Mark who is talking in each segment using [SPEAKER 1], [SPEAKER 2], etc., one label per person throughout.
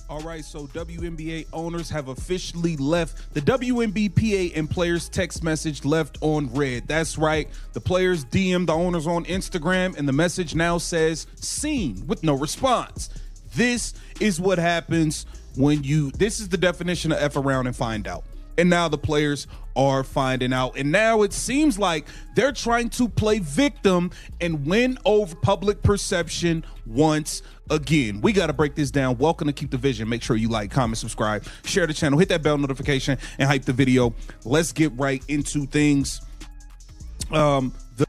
[SPEAKER 1] All right, so WNBA owners have officially left. The WNBPA and players text message left on red. That's right. The players DM the owners on Instagram, and the message now says seen with no response. This is what happens when this is the definition of F around and find out. And now the players are finding out. And now it seems like they're trying to play victim and win over public perception once again. We got to break this down. Welcome to Keep the Vision. Make sure you like, comment, subscribe, share the channel, hit that bell notification, and hype the video. Let's get right into things.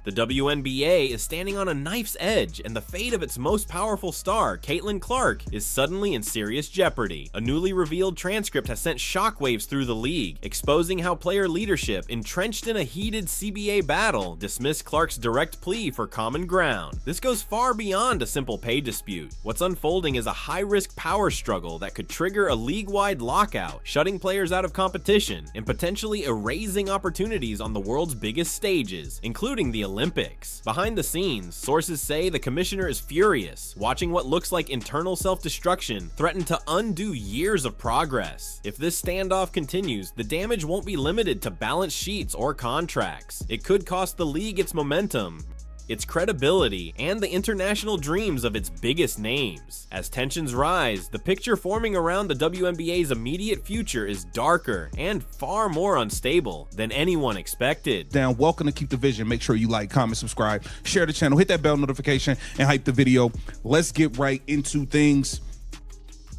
[SPEAKER 2] The WNBA is standing on a knife's edge, and the fate of its most powerful star, Caitlin Clark, is suddenly in serious jeopardy. A newly revealed transcript has sent shockwaves through the league, exposing how player leadership, entrenched in a heated CBA battle, dismissed Clark's direct plea for common ground. This goes far beyond a simple pay dispute. What's unfolding is a high-risk power struggle that could trigger a league-wide lockout, shutting players out of competition, and potentially erasing opportunities on the world's biggest stages, including the Olympics. Behind the scenes, sources say the commissioner is furious, watching what looks like internal self-destruction threaten to undo years of progress. If this standoff continues, the damage won't be limited to balance sheets or contracts. It could cost the league its momentum, its credibility, and the international dreams of its biggest names. As tensions rise, the picture forming around the WNBA's immediate future is darker and far more unstable than anyone expected.
[SPEAKER 1] Welcome to Keep the Vision. Make sure you like, comment, subscribe, share the channel, hit that bell notification, and hype the video. Let's get right into things.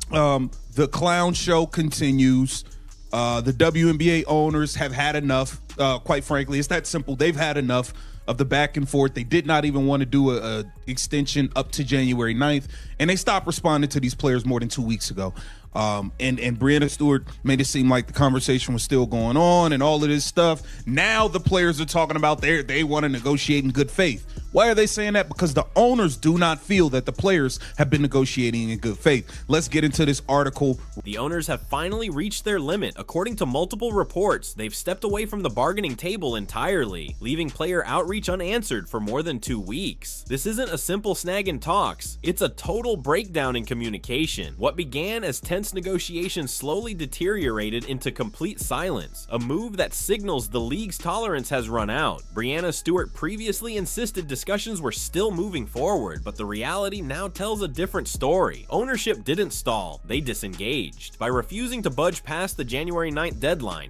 [SPEAKER 1] The clown show continues. The WNBA owners have had enough. Quite frankly, it's that simple. They've had enough of the back and forth. They did not even want to do a extension up to January 9th, and they stopped responding to these players more than 2 weeks ago. And Breanna Stewart made it seem like the conversation was still going on and all of this stuff. Now the players are talking about they want to negotiate in good faith. Why are they saying that? Because the owners do not feel that the players have been negotiating in good faith. Let's get into this article.
[SPEAKER 2] The owners have finally reached their limit. According to multiple reports, they've stepped away from the bargaining table entirely, leaving player outreach unanswered for more than 2 weeks. This isn't a simple snag in talks. It's a total breakdown in communication. What began as tense negotiations slowly deteriorated into complete silence, a move that signals the league's tolerance has run out. Breanna Stewart previously insisted discussions were still moving forward, but the reality now tells a different story. Ownership didn't stall, they disengaged. By refusing to budge past the January 9th deadline,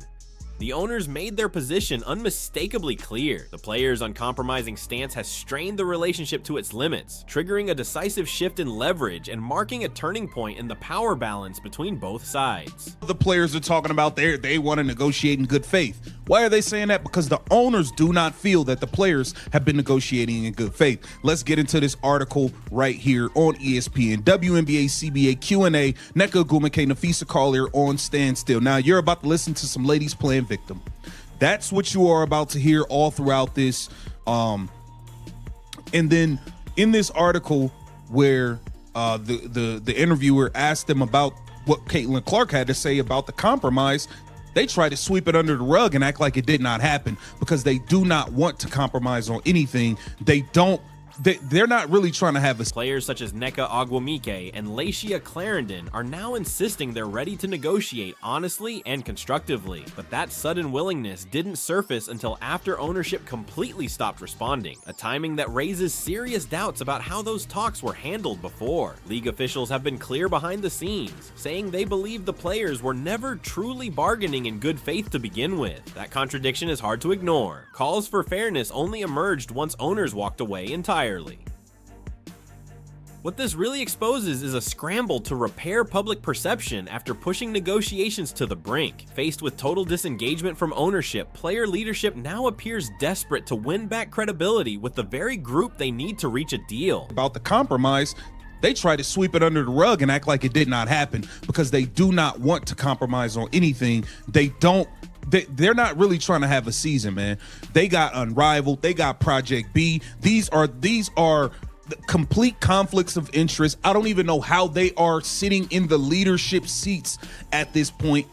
[SPEAKER 2] the owners made their position unmistakably clear. The players' uncompromising stance has strained the relationship to its limits, triggering a decisive shift in leverage and marking a turning point in the power balance between both sides.
[SPEAKER 1] The players are talking about they want to negotiate in good faith. Why are they saying that? Because the owners do not feel that the players have been negotiating in good faith. Let's get into this article right here on ESPN. WNBA CBA Q&A, Nneka Ogwumike, Nafisa Collier on standstill. Now you're about to listen to some ladies playing victim. That's what you are about to hear all throughout this. And then in this article where the interviewer asked them about what Caitlin Clark had to say about the compromise, they try to sweep it under the rug and act like it did not happen because they do not want to compromise on anything. They're not really trying to have a...
[SPEAKER 2] Players such as Nneka Ogwumike and Lacia Clarendon are now insisting they're ready to negotiate honestly and constructively, but that sudden willingness didn't surface until after ownership completely stopped responding, a timing that raises serious doubts about how those talks were handled before. League officials have been clear behind the scenes, saying they believe the players were never truly bargaining in good faith to begin with. That contradiction is hard to ignore. Calls for fairness only emerged once owners walked away entirely. What this really exposes is a scramble to repair public perception after pushing negotiations to the brink. Faced with total disengagement from ownership, player leadership now appears desperate to win back credibility with the very group they need to reach a deal.
[SPEAKER 1] About the compromise, they try to sweep it under the rug and act like it did not happen because they do not want to compromise on anything. They're not really trying to have a season, man. They got Unrivaled, they got Project B. These are complete conflicts of interest. I don't even know how they are sitting in the leadership seats at this point.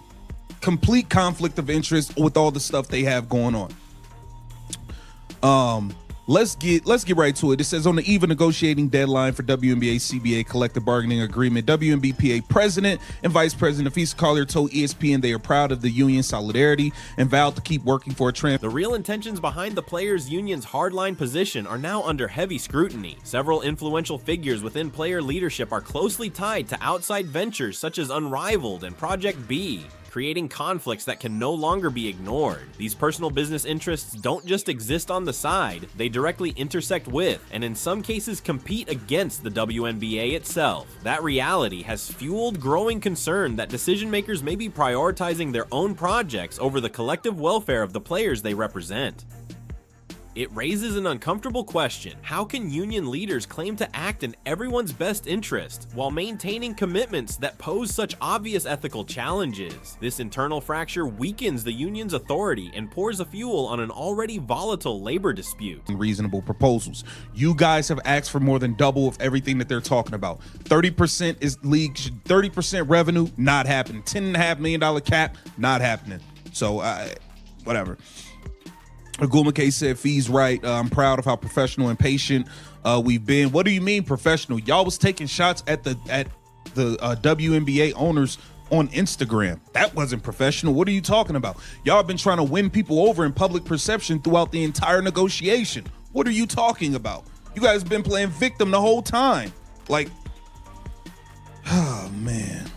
[SPEAKER 1] Complete conflict of interest with all the stuff they have going on. let's get right to it. It says on the eve of negotiating deadline for WNBA CBA collective bargaining agreement, WNBPA president and vice president Afisa Collier told ESPN they are proud of the union's solidarity and vowed to keep working for a
[SPEAKER 2] The real intentions behind the players' union's hardline position are now under heavy scrutiny. Several influential figures within player leadership are closely tied to outside ventures such as Unrivaled and Project B, creating conflicts that can no longer be ignored. These personal business interests don't just exist on the side, they directly intersect with, and in some cases compete against the WNBA itself. That reality has fueled growing concern that decision makers may be prioritizing their own projects over the collective welfare of the players they represent. It raises an uncomfortable question. How can union leaders claim to act in everyone's best interest while maintaining commitments that pose such obvious ethical challenges? This internal fracture weakens the union's authority and pours a fuel on an already volatile labor dispute.
[SPEAKER 1] Reasonable proposals. You guys have asked for more than double of everything that they're talking about. 30% is league, 30% revenue, not happening. $10.5 million cap, not happening. So, whatever. Wnba said, Fee's right. I'm proud of how professional and patient we've been. What do you mean professional? Y'all was taking shots at the WNBA owners on Instagram. That wasn't professional. What are you talking about? Y'all have been trying to win people over in public perception throughout the entire negotiation. What are you talking about? You guys have been playing victim the whole time. Like, oh, man.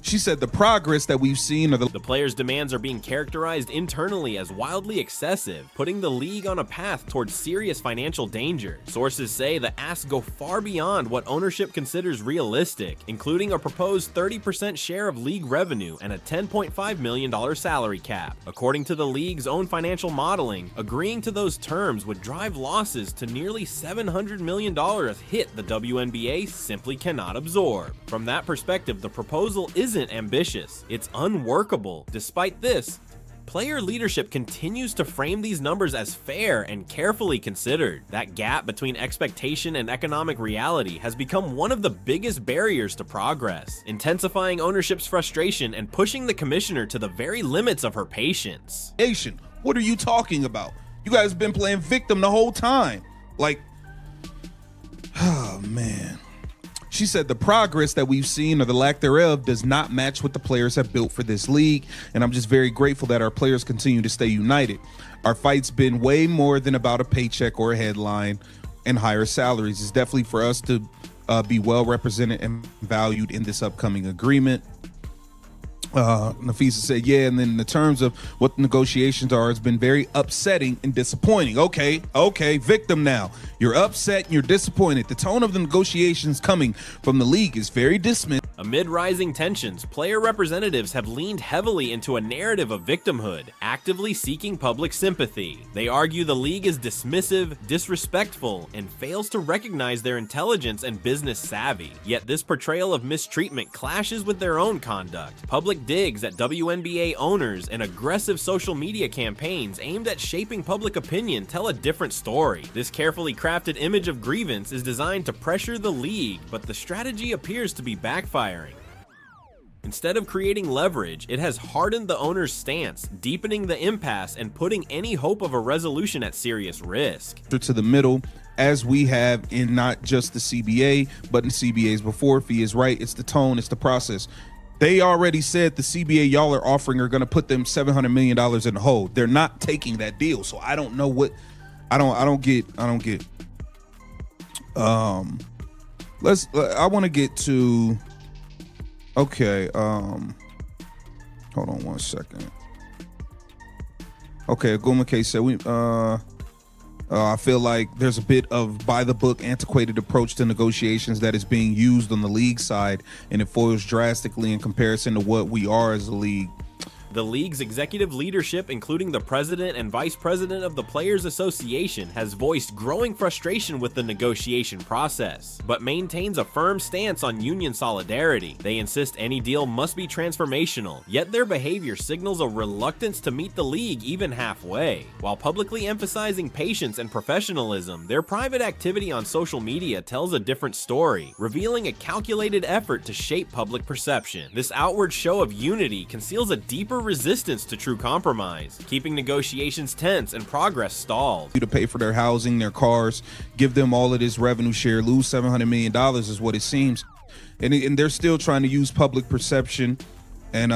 [SPEAKER 1] She said the progress that we've seen are
[SPEAKER 2] the players' demands are being characterized internally as wildly excessive, putting the league on a path towards serious financial danger. Sources say the asks go far beyond what ownership considers realistic, including a proposed 30% share of league revenue and a $10.5 million salary cap. According to the league's own financial modeling, agreeing to those terms would drive losses to nearly $700 million, hit the WNBA simply cannot absorb. From that perspective, the proposal isn't ambitious, it's unworkable. Despite this, player leadership continues to frame these numbers as fair and carefully considered. That gap between expectation and economic reality has become one of the biggest barriers to progress, intensifying ownership's frustration and pushing the commissioner to the very limits of her patience.
[SPEAKER 1] What are you talking about? You guys have been playing victim the whole time. Like, oh man. She said the progress that we've seen, or the lack thereof, does not match what the players have built for this league, and I'm just very grateful that our players continue to stay united. Our fight's been way more than about a paycheck or a headline and higher salaries. It's definitely for us to be well represented and valued in this upcoming agreement. Nafisa said, yeah, and then in the terms of what the negotiations are, it's been very upsetting and disappointing. Okay, victim now. You're upset and you're disappointed. The tone of the negotiations coming from the league is very dismissive.
[SPEAKER 2] Amid rising tensions, player representatives have leaned heavily into a narrative of victimhood, actively seeking public sympathy. They argue the league is dismissive, disrespectful, and fails to recognize their intelligence and business savvy. Yet this portrayal of mistreatment clashes with their own conduct. Public digs at WNBA owners and aggressive social media campaigns aimed at shaping public opinion tell a different story. This carefully crafted image of grievance is designed to pressure the league, but the strategy appears to be backfiring. Instead of creating leverage, it has hardened the owner's stance, deepening the impasse and putting any hope of a resolution at serious risk.
[SPEAKER 1] To the middle, as we have in not just the CBA, but in CBAs before. Fee is right. It's the tone. It's the process. They already said the CBA y'all are offering are going to put them $700 million in the hole. They're not taking that deal. So I don't know what, I don't get. I want to get to, okay. Hold on one second. Okay. Wnba said I feel like there's a bit of by-the-book, antiquated approach to negotiations that is being used on the league side, and it foils drastically in comparison to what we are as a league.
[SPEAKER 2] The league's executive leadership, including the president and vice president of the Players Association, has voiced growing frustration with the negotiation process, but maintains a firm stance on union solidarity. They insist any deal must be transformational, yet their behavior signals a reluctance to meet the league even halfway. While publicly emphasizing patience and professionalism, their private activity on social media tells a different story, revealing a calculated effort to shape public perception. This outward show of unity conceals a deeper resistance to true compromise, keeping negotiations tense and progress stalled.
[SPEAKER 1] To pay for their housing, their cars, give them all of this revenue share, lose $700 million is what it seems. And they're still trying to use public perception and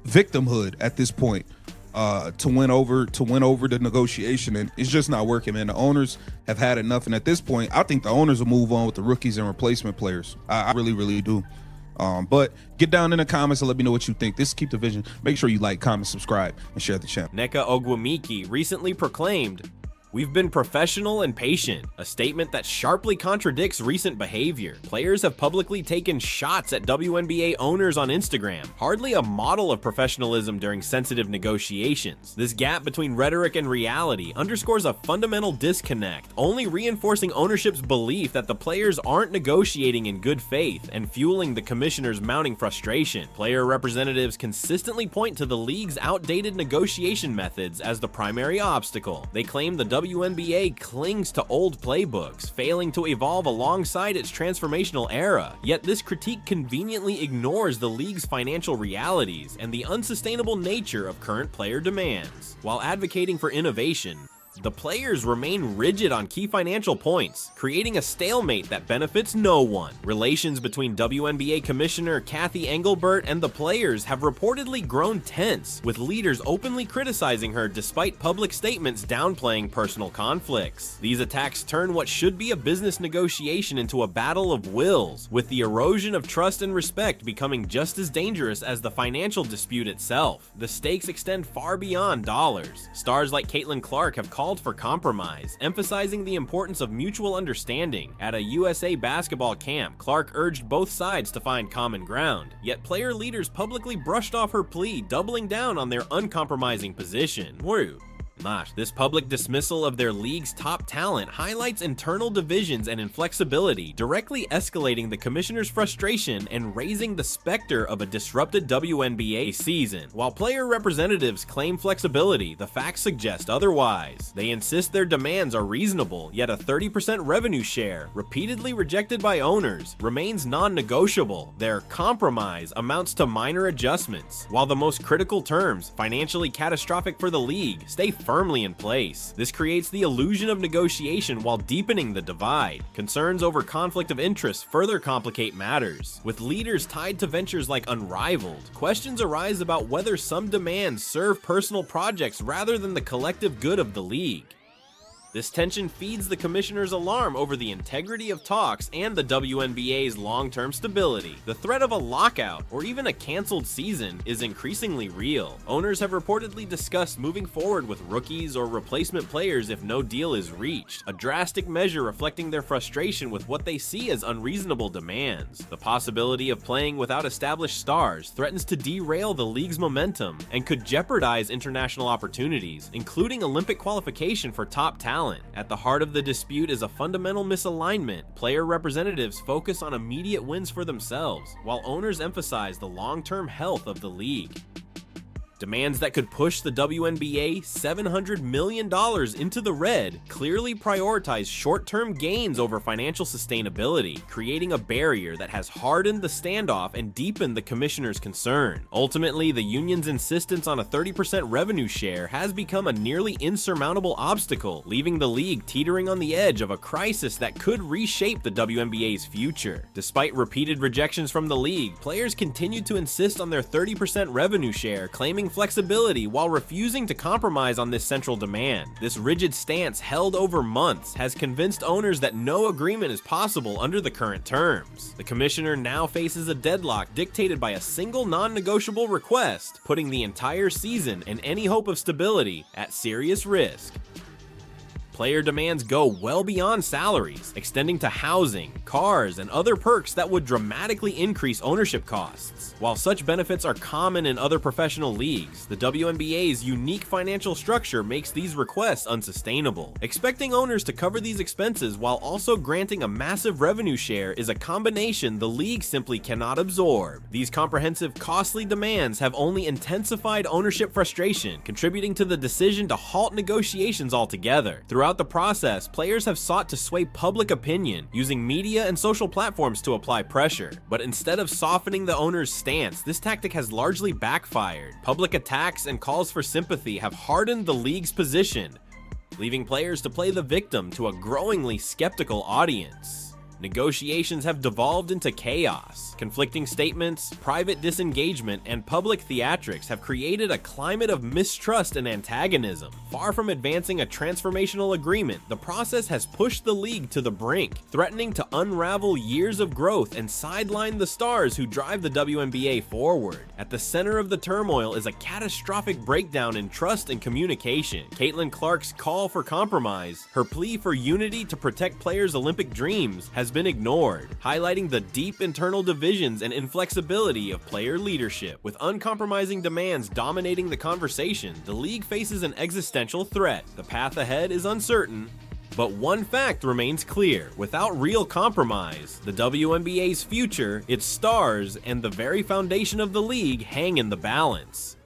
[SPEAKER 1] victimhood at this point to win over the negotiation, and it's just not working, man. The owners have had enough, and at this point, I think the owners will move on with the rookies and replacement players. I really, really do. But get down in the comments and let me know what you think. This is Keep the Vision. Make sure you like, comment, subscribe, and share the channel.
[SPEAKER 2] Nneka Ogwumike recently proclaimed, "We've been professional and patient," a statement that sharply contradicts recent behavior. Players have publicly taken shots at WNBA owners on Instagram, hardly a model of professionalism during sensitive negotiations. This gap between rhetoric and reality underscores a fundamental disconnect, only reinforcing ownership's belief that the players aren't negotiating in good faith and fueling the commissioner's mounting frustration. Player representatives consistently point to the league's outdated negotiation methods as the primary obstacle. They claim the WNBA clings to old playbooks, failing to evolve alongside its transformational era. Yet this critique conveniently ignores the league's financial realities and the unsustainable nature of current player demands. While advocating for innovation, the players remain rigid on key financial points, creating a stalemate that benefits no one. Relations between WNBA Commissioner Cathy Engelbert and the players have reportedly grown tense, with leaders openly criticizing her despite public statements downplaying personal conflicts. These attacks turn what should be a business negotiation into a battle of wills, with the erosion of trust and respect becoming just as dangerous as the financial dispute itself. The stakes extend far beyond dollars. Stars like Caitlin Clark have called for compromise, emphasizing the importance of mutual understanding. At a USA basketball camp, Clark urged both sides to find common ground, yet player leaders publicly brushed off her plea, doubling down on their uncompromising position. This public dismissal of their league's top talent highlights internal divisions and inflexibility, directly escalating the commissioner's frustration and raising the specter of a disrupted WNBA season. While player representatives claim flexibility, the facts suggest otherwise. They insist their demands are reasonable, yet a 30% revenue share, repeatedly rejected by owners, remains non-negotiable. Their compromise amounts to minor adjustments, while the most critical terms, financially catastrophic for the league, stay firmly in place. This creates the illusion of negotiation while deepening the divide. Concerns over conflict of interest further complicate matters. With leaders tied to ventures like Unrivaled, questions arise about whether some demands serve personal projects rather than the collective good of the league. This tension feeds the commissioner's alarm over the integrity of talks and the WNBA's long-term stability. The threat of a lockout, or even a canceled season, is increasingly real. Owners have reportedly discussed moving forward with rookies or replacement players if no deal is reached, a drastic measure reflecting their frustration with what they see as unreasonable demands. The possibility of playing without established stars threatens to derail the league's momentum and could jeopardize international opportunities, including Olympic qualification for top talent. At the heart of the dispute is a fundamental misalignment. Player representatives focus on immediate wins for themselves, while owners emphasize the long-term health of the league. Demands that could push the WNBA $700 million into the red clearly prioritize short-term gains over financial sustainability, creating a barrier that has hardened the standoff and deepened the commissioner's concern. Ultimately, the union's insistence on a 30% revenue share has become a nearly insurmountable obstacle, leaving the league teetering on the edge of a crisis that could reshape the WNBA's future. Despite repeated rejections from the league, players continue to insist on their 30% revenue share, claiming flexibility while refusing to compromise on this central demand. This rigid stance, held over months, has convinced owners that no agreement is possible under the current terms. The commissioner now faces a deadlock dictated by a single non-negotiable request, putting the entire season and any hope of stability at serious risk. Player demands go well beyond salaries, extending to housing, cars, and other perks that would dramatically increase ownership costs. While such benefits are common in other professional leagues, the WNBA's unique financial structure makes these requests unsustainable. Expecting owners to cover these expenses while also granting a massive revenue share is a combination the league simply cannot absorb. These comprehensive, costly demands have only intensified ownership frustration, contributing to the decision to halt negotiations altogether. Throughout Throughout the process, players have sought to sway public opinion, using media and social platforms to apply pressure. But instead of softening the owner's stance, this tactic has largely backfired. Public attacks and calls for sympathy have hardened the league's position, leaving players to play the victim to a growingly skeptical audience. Negotiations have devolved into chaos. Conflicting statements, private disengagement, and public theatrics have created a climate of mistrust and antagonism. Far from advancing a transformational agreement, the process has pushed the league to the brink, threatening to unravel years of growth and sideline the stars who drive the WNBA forward. At the center of the turmoil is a catastrophic breakdown in trust and communication. Caitlin Clark's call for compromise, her plea for unity to protect players' Olympic dreams, has been ignored, highlighting the deep internal divisions and inflexibility of player leadership. With uncompromising demands dominating the conversation, the league faces an existential threat. The path ahead is uncertain, but one fact remains clear: without real compromise, the WNBA's future, its stars, and the very foundation of the league hang in the balance.